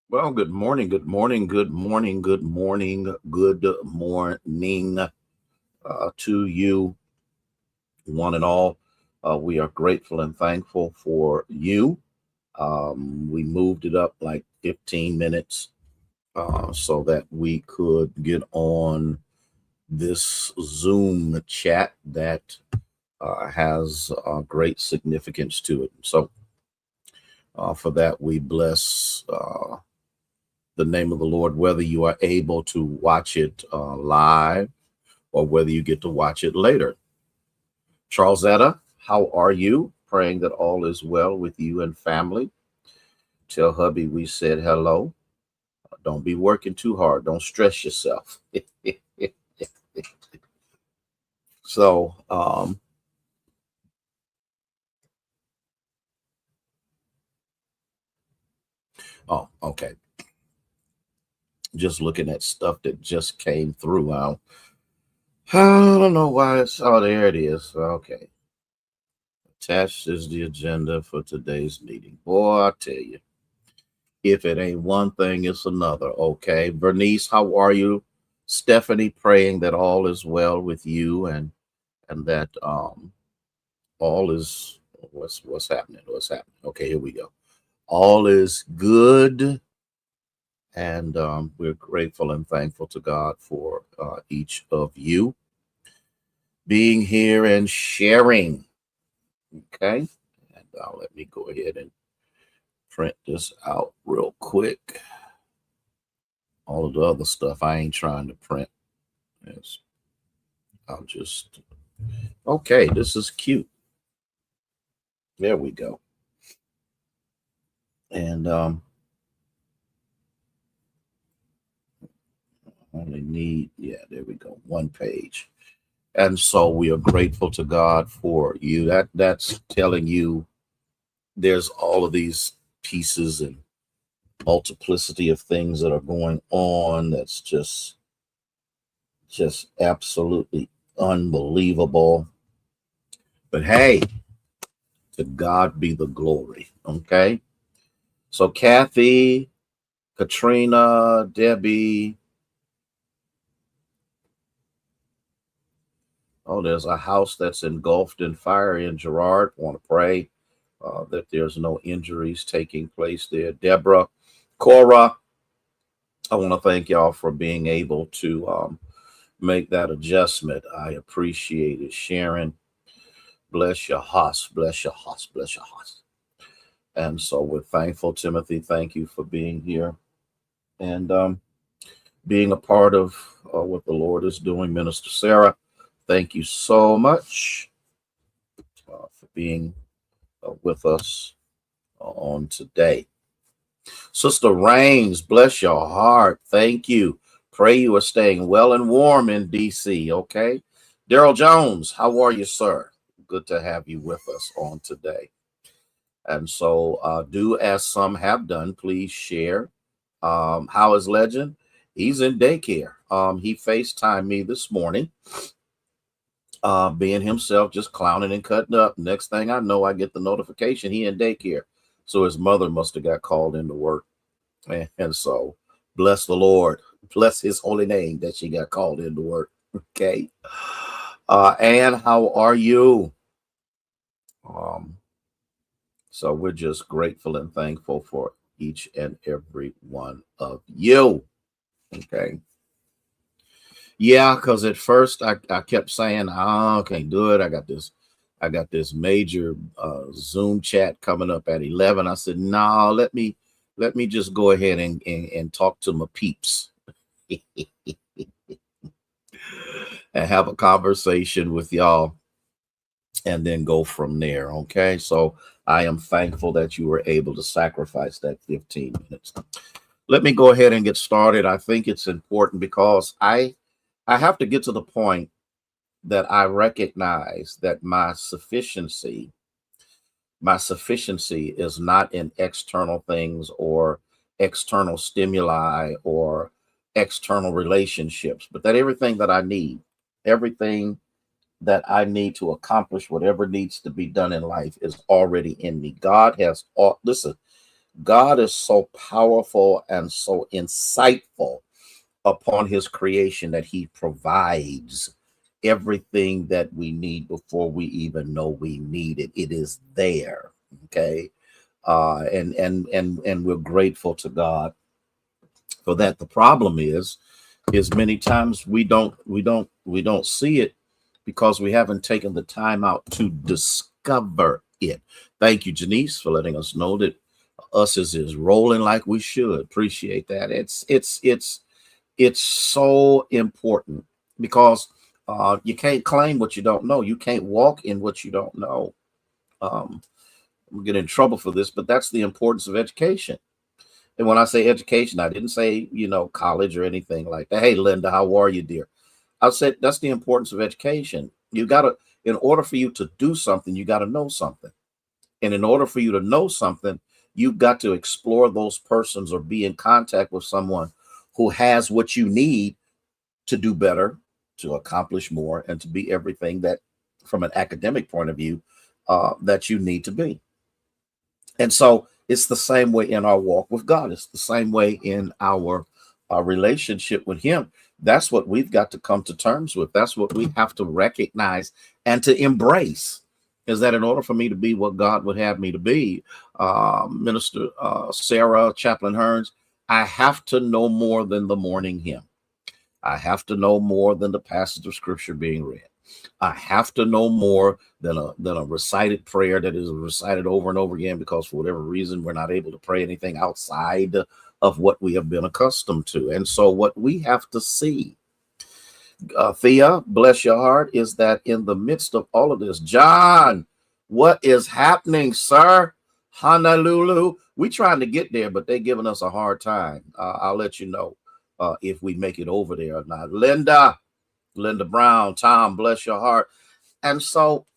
Well, good morning, good morning, good morning, good morning, good morning to you, one and all. We are grateful and thankful for you. We moved it up like 15 minutes so that we could get on this Zoom chat that has great significance to it. So, for that, we bless the name of the Lord, whether you are able to watch it live or whether you get to watch it later. Charlesetta, how are you? Praying that all is well with you and family. Tell hubby we said hello. Don't be working too hard. Don't stress yourself. so, oh, okay. Just looking at stuff that just came through. I don't know why it's, oh, there it is. Okay. Attached is the agenda for today's meeting. Boy, I tell you. If it ain't one thing, it's another. Okay. Bernice, how are you? Stephanie, praying that all is well with you and that all is what's happening. What's happening? Okay, here we go. All is good. And we're grateful and thankful to God for each of you being here and sharing. Okay. And let me go ahead and print this out real quick. All of the other stuff I ain't trying to print. Yes. I'll just, okay, this is cute. There we go. And only need, yeah, there we go, one page. And so we are grateful to God for you. That's telling you there's all of these pieces and multiplicity of things that are going on. That's just absolutely unbelievable. But hey, to God be the glory. Okay. So Kathy, Katrina, Debbie. Oh, there's a house that's engulfed in fire in Girard. Want to pray that there's no injuries taking place there. Deborah, Cora, I want to thank y'all for being able to make that adjustment. I appreciate it. Sharon, bless your house, bless your house, bless your house. And so we're thankful, Timothy. Thank you for being here and being a part of what the Lord is doing. Minister Sarah, thank you so much for being with us on today. Sister Rains, bless your heart. Thank you. Pray you are staying well and warm in DC. Okay. Daryl Jones, how are you, sir? Good to have you with us on today. And so, do as some have done, please share. How is Legend? He's in daycare. He FaceTimed me this morning, being himself, just clowning and cutting up. Next thing I know, I get the notification he in daycare. So his mother must have got called into work. And so, bless the Lord, bless his holy name that she got called into work. Okay. Anne, how are you? Um, so we're just grateful and thankful for each and every one of you. Okay. Yeah, because at first I kept saying, oh, I can't do it. I got this major Zoom chat coming up at 11. I said, no, let me just go ahead and talk to my peeps and have a conversation with y'all and then go from there. Okay. So I am thankful that you were able to sacrifice that 15 minutes. Let me go ahead and get started. I think it's important because I have to get to the point that I recognize that my sufficiency is not in external things or external stimuli or external relationships, but that everything that I need to accomplish whatever needs to be done in life is already in me. God has all, listen, God is so powerful and so insightful upon his creation that he provides everything that we need before we even know we need it. It is there. Okay. And we're grateful to God for that. The problem is many times we don't see it because we haven't taken the time out to discover it. Thank you, Janice, for letting us know that us is rolling like we should. Appreciate that. It's so important because you can't claim what you don't know. You can't walk in what you don't know. Um, I'm getting in trouble for this, but that's the importance of education. And when I say education, I didn't say, college or anything like that. Hey, Linda, how are you, dear? I said that's the importance of education. In order for you to do something, you got to know something. And in order for you to know something, you've got to explore those persons or be in contact with someone who has what you need to do better, to accomplish more, and to be everything that, from an academic point of view, that you need to be. And so it's the same way in our walk with God. It's the same way in our relationship with him. That's what we've got to come to terms with. That's what we have to recognize and to embrace, is that in order for me to be what God would have me to be, Minister Sarah Chaplain Hearns, I have to know more than the morning hymn. I have to know more than the passage of scripture being read. I have to know more than a recited prayer that is recited over and over again, because for whatever reason, we're not able to pray anything outside of what we have been accustomed to. And so what we have to see, Thea, bless your heart, is that in the midst of all of this, John, what is happening, sir? Honolulu, we trying to get there, but they're giving us a hard time. I'll let you know if we make it over there or not. Linda Brown, Tom, bless your heart. And so,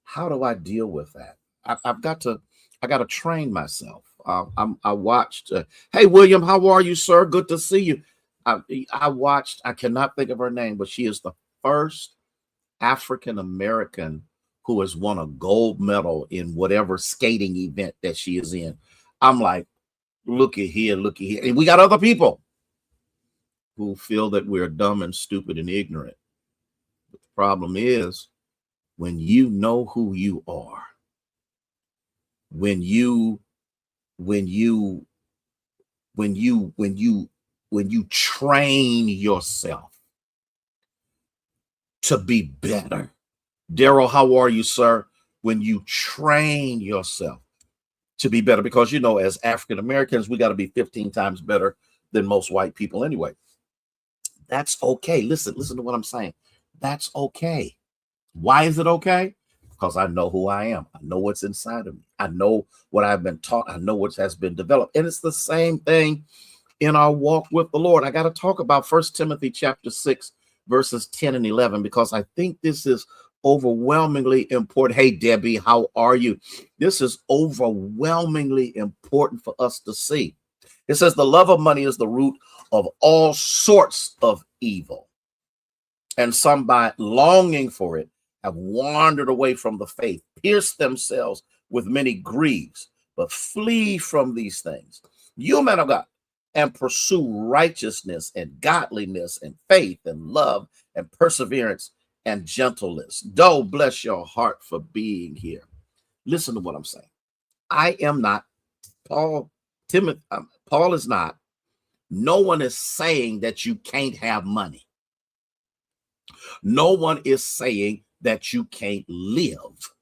how do I deal with that? I got to train myself. I watched, hey, William, how are you, sir? Good to see you. I watched, I cannot think of her name, but she is the first African American who has won a gold medal in whatever skating event that she is in. I'm like, look at here. And we got other people who feel that we're dumb and stupid and ignorant. But the problem is, when you know who you are, when you train yourself to be better. Daryl, how are you, sir? When you train yourself to be better, because as African Americans, we got to be 15 times better than most white people anyway. That's okay. Listen to what I'm saying. That's okay. Why is it okay? Because I know who I am. I know what's inside of me. I know what I've been taught. I know what has been developed. And it's the same thing in our walk with the Lord. I got to talk about 1 Timothy chapter 6, verses 10 and 11, because I think this is overwhelmingly important. Hey, Debbie, how are you? This is overwhelmingly important for us to see. It says the love of money is the root of all sorts of evil. And some, by longing for it, have wandered away from the faith, pierced themselves with many griefs. But flee from these things, you men of God, and pursue righteousness and godliness and faith and love and perseverance and gentleness. Doe, bless your heart for being here. Listen to what I'm saying. I am not Paul. Paul is not. No one is saying that you can't have money. No one is saying that you can't live.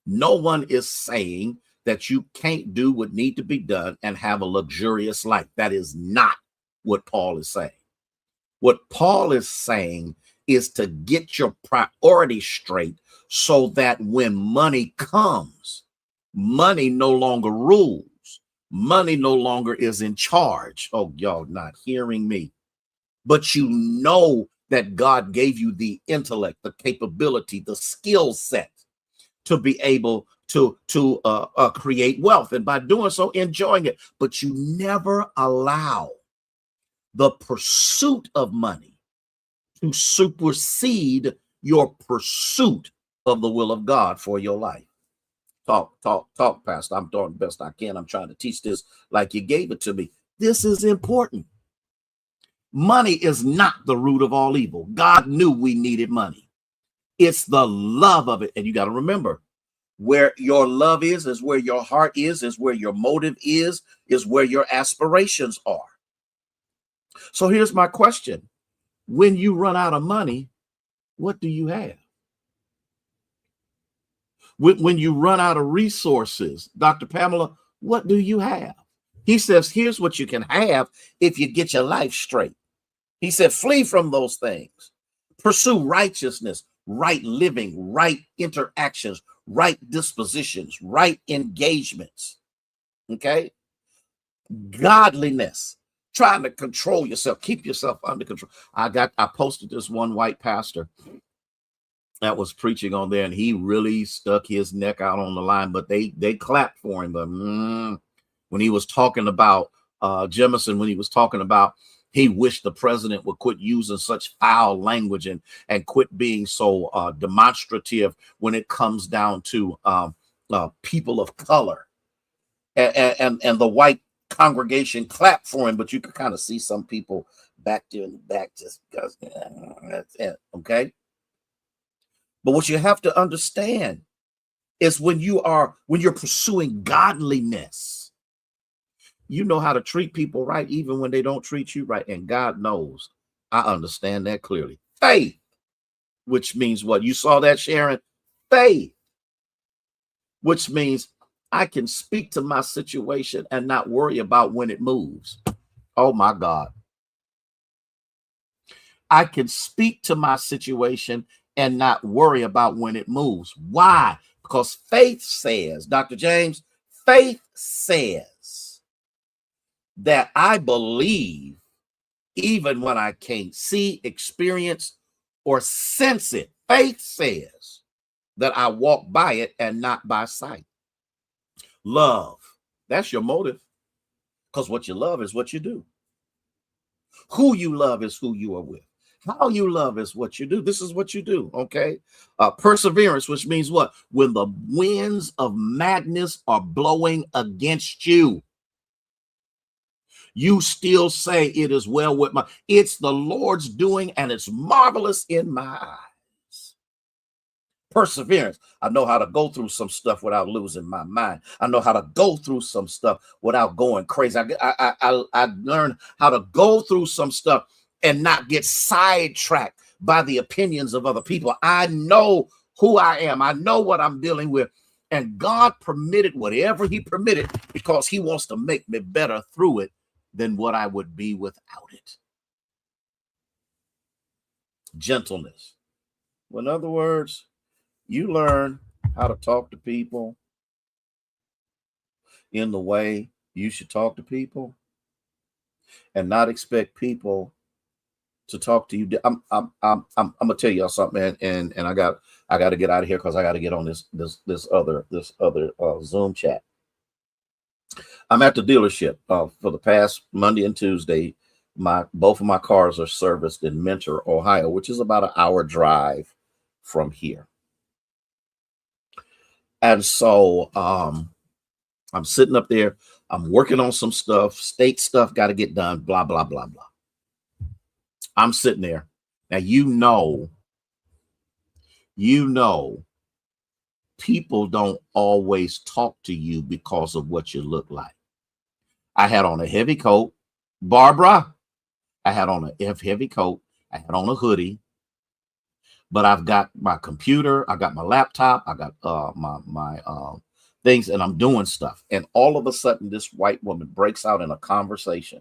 No one is saying that you can't do what need to be done and have a luxurious life. That is not what Paul is saying. What Paul is saying is to get your priorities straight so that when money comes, money no longer rules. Money no longer is in charge. Oh, y'all not hearing me. But you know that God gave you the intellect, the capability, the skill set to be able to create wealth. And by doing so, enjoying it. But you never allow the pursuit of money to supersede your pursuit of the will of God for your life. Talk, Pastor. I'm doing the best I can. I'm trying to teach this like you gave it to me. This is important. Money is not the root of all evil. God knew we needed money. It's the love of it. And you got to remember, where your love is where your heart is where your motive is where your aspirations are. So here's my question. When you run out of money, what do you have? When you run out of resources, Dr. Pamela, what do you have? He says, here's what you can have if you get your life straight. He said, flee from those things. Pursue righteousness, right living, right interactions, right dispositions, right engagements. Okay? Godliness, trying to control yourself, keep yourself under control. I posted this one white pastor that was preaching on there, and he really stuck his neck out on the line, but they clapped for him. But when he was talking about Jemison, when he was talking about he wished the president would quit using such foul language and quit being so demonstrative when it comes down to people of color, and the white congregation clapped for him, but you could kind of see some people back there in the back just because that's it. Okay. But what you have to understand is when you're pursuing godliness, you know how to treat people right, even when they don't treat you right. And God knows, I understand that clearly. Faith, which means what? You saw that, Sharon? Faith, which means I can speak to my situation and not worry about when it moves. Oh my God. I can speak to my situation and not worry about when it moves. Why? Because faith says, Dr. James, faith says that I believe even when I can't see, experience, or sense it. Faith says that I walk by it and not by sight. Love, that's your motive, because what you love is what you do. Who you love is who you are with. How you love is what you do. This is what you do, okay? Perseverance, which means what? When the winds of madness are blowing against you, you still say it is well with it's the Lord's doing and it's marvelous in my eyes. Perseverance. I know how to go through some stuff without losing my mind. I know how to go through some stuff without going crazy. I learned how to go through some stuff and not get sidetracked by the opinions of other people. I know who I am. I know what I'm dealing with. And God permitted whatever he permitted because he wants to make me better through it than what I would be without it. Gentleness. Well, in other words, you learn how to talk to people in the way you should talk to people and not expect people to talk to you. I'm gonna tell y'all something, and I got to get out of here because I got to get on this other Zoom chat. I'm at the dealership for the past Monday and Tuesday. Both of my cars are serviced in Mentor, Ohio, which is about an hour drive from here. And so I'm sitting up there. I'm working on some stuff, state stuff, got to get done, blah, blah, blah, blah. I'm sitting there. Now, you know, people don't always talk to you because of what you look like. I had on a heavy coat. Barbara, I had on a heavy coat. I had on a hoodie. But I've got my computer. I got my laptop. I got my things, and I'm doing stuff. And all of a sudden, this white woman breaks out in a conversation.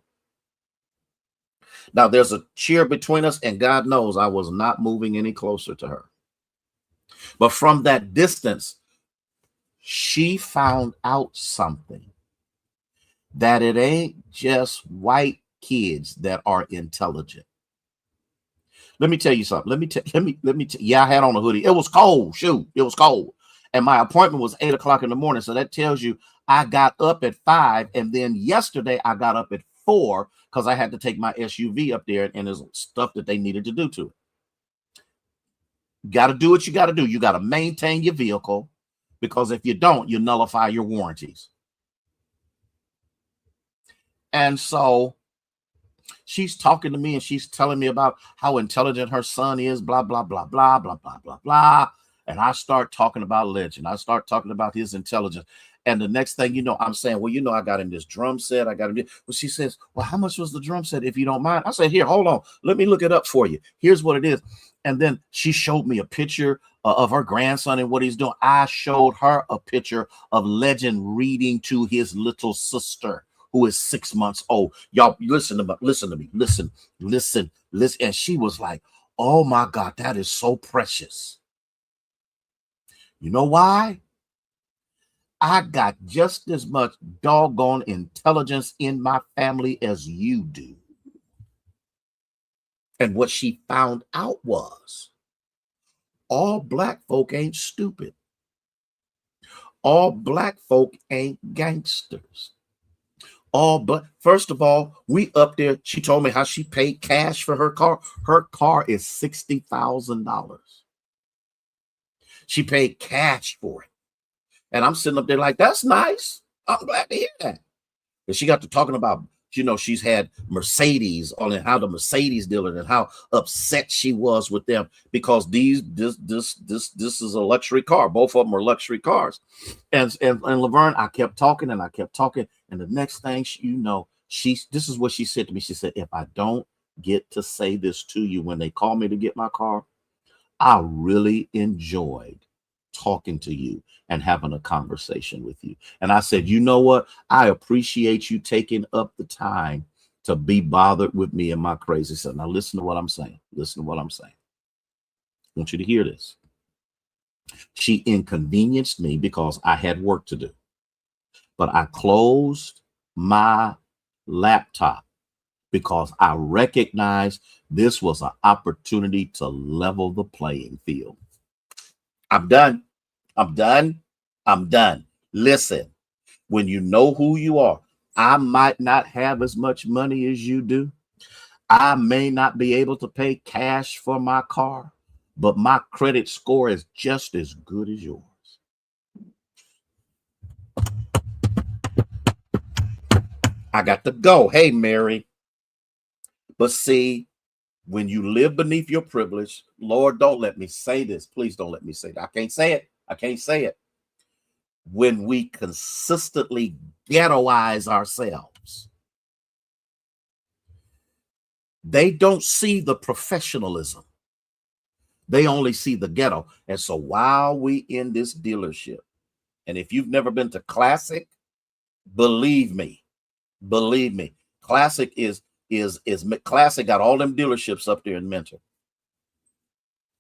Now, there's a chair between us, and God knows I was not moving any closer to her. But from that distance, she found out something, that it ain't just white kids that are intelligent. Let me tell you something. Yeah, I had on a hoodie. It was cold. Shoot, it was cold. And my appointment was 8 o'clock in the morning. So that tells you I got up at 5. And then yesterday I got up at 4 because I had to take my SUV up there and there's stuff that they needed to do to it. You got to do what you got to do. You got to maintain your vehicle, because if you don't, you nullify your warranties. And so she's talking to me and she's telling me about how intelligent her son is, blah, blah, blah, blah, blah, blah, blah, blah. And I start talking about Legend. I start talking about his intelligence. And the next thing you know, I'm saying, well, you know, I got in this drum set. I got him. Well, she says, well, how much was the drum set, if you don't mind? I said, here, hold on. Let me look it up for you. Here's what it is. And then she showed me a picture of her grandson and what he's doing. I showed her a picture of Legend reading to his little sister, who is 6 months old. Y'all listen to me, listen. And she was like, oh my God, that is so precious. You know why? I got just as much doggone intelligence in my family as you do. And what she found out was, all black folk ain't stupid. All black folk ain't gangsters. First of all, we up there, she told me how she paid cash for her car. Her car is $60,000. She paid cash for it. And I'm sitting up there like, that's nice. I'm glad to hear that. And she got to talking about, you know, she's had Mercedes on it, how the Mercedes dealer and how upset she was with them because this is a luxury car. Both of them are luxury cars. And Laverne, I kept talking and I kept talking. And the next thing you know, this is what she said to me. She said, if I don't get to say this to you when they call me to get my car, I really enjoyed talking to you and having a conversation with you. And I said, you know what? I appreciate you taking up the time to be bothered with me and my crazy self. Now listen to what I'm saying. Listen to what I'm saying. I want you to hear this. She inconvenienced me because I had work to do. But I closed my laptop because I recognized this was an opportunity to level the playing field. I'm done. Listen, when you know who you are, I might not have as much money as you do. I may not be able to pay cash for my car, but my credit score is just as good as yours. I got to go. Hey, Mary. But see, when you live beneath your privilege, Lord, don't let me say this. Please don't let me say that. I can't say it. When we consistently ghettoize ourselves, they don't see the professionalism. They only see the ghetto. And so while we in this dealership, and if you've never been to Classic, believe me, Classic is Classic got all them dealerships up there in Mentor.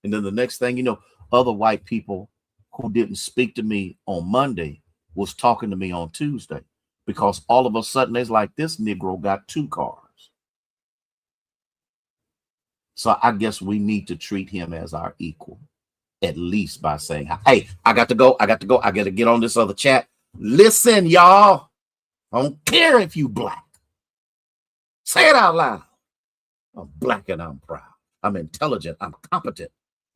And then the next thing you know, other white people who didn't speak to me on Monday was talking to me on Tuesday, because all of a sudden it's like, this Negro got 2 cars. So I guess we need to treat him as our equal, at least by saying, hey, I got to go. I got to get on this other chat. Listen, y'all, I don't care if you black. Say it out loud. I'm black and I'm proud. I'm intelligent. I'm competent.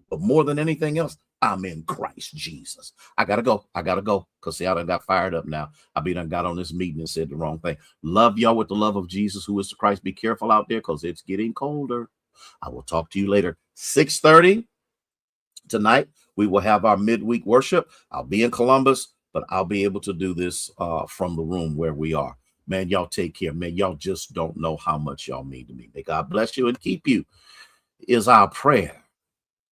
But more than anything else, I'm in Christ Jesus. I gotta go. Because see, I done got fired up now. I done got on this meeting and said the wrong thing. Love y'all with the love of Jesus, who is the Christ. Be careful out there because it's getting colder. I will talk to you later. 6:30 tonight, we will have our midweek worship. I'll be in Columbus, but I'll be able to do this from the room where we are. Man, y'all take care. Man, y'all just don't know how much y'all mean to me. May God bless you and keep you is our prayer.